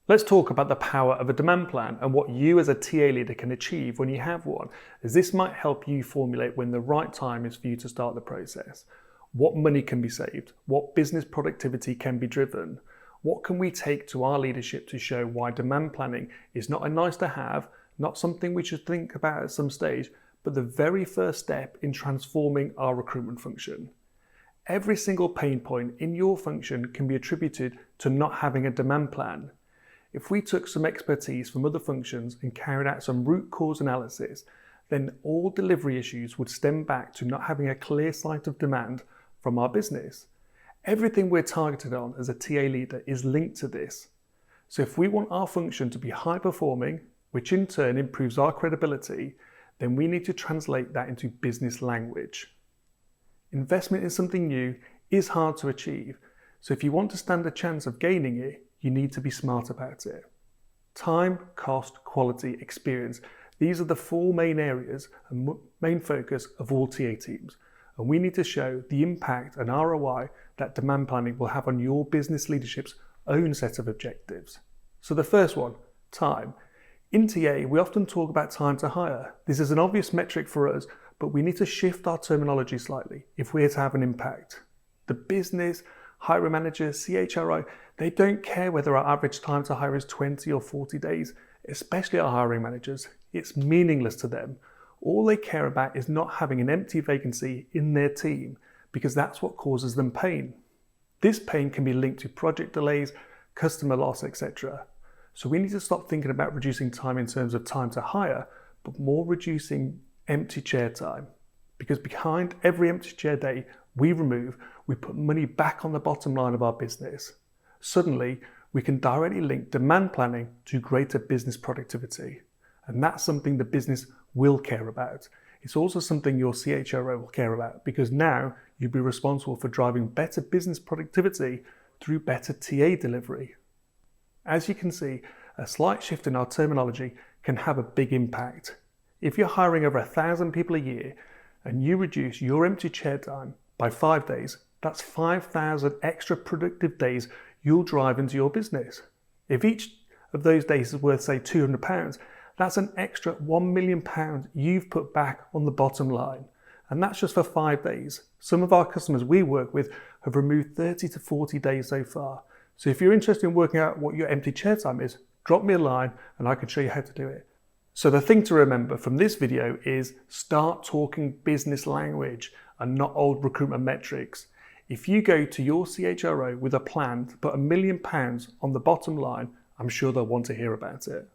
Let's talk about the power of a demand plan and what you as a TA leader can achieve when you have one, as this might help you formulate when the right time is for you to start the process. What money can be saved? What business productivity can be driven? What can we take to our leadership to show why demand planning is not a nice to have, not something we should think about at some stage, but the very first step in transforming our recruitment function? Every single pain point in your function can be attributed to not having a demand plan. If we took some expertise from other functions and carried out some root cause analysis, then all delivery issues would stem back to not having a clear sight of demand from our business. Everything we're targeted on as a TA leader is linked to this. So if we want our function to be high performing, which in turn improves our credibility, then we need to translate that into business language. Investment in something new is hard to achieve, so if you want to stand a chance of gaining it, you need to be smart about it. Time, cost, quality, experience. These are the four main areas and main focus of all TA teams. And we need to show the impact and ROI that demand planning will have on your business leadership's own set of objectives. So the first one, time. In TA, we often talk about time to hire. This is an obvious metric for us, but we need to shift our terminology slightly if we're to have an impact. The business, hiring managers, CHRO, they don't care whether our average time to hire is 20 or 40 days, especially our hiring managers. It's meaningless to them. All they care about is not having an empty vacancy in their team, because that's what causes them pain. This pain can be linked to project delays, customer loss, etc. So we need to stop thinking about reducing time in terms of time to hire, but more reducing empty chair time. Because behind every empty chair day we remove, we put money back on the bottom line of our business. Suddenly, we can directly link demand planning to greater business productivity. And that's something the business will care about. It's also something your CHRO will care about, because now you'll be responsible for driving better business productivity through better TA delivery. As you can see, a slight shift in our terminology can have a big impact. If you're hiring over 1,000 people a year and you reduce your empty chair time by 5 days, that's 5,000 extra productive days you'll drive into your business. If each of those days is worth, say, £200, that's an extra £1 million you've put back on the bottom line. And that's just for 5 days. Some of our customers we work with have removed 30 to 40 days so far. So if you're interested in working out what your empty chair time is, drop me a line and I can show you how to do it. So the thing to remember from this video is start talking business language and not old recruitment metrics. If you go to your CHRO with a plan to put £1 million on the bottom line, I'm sure they'll want to hear about it.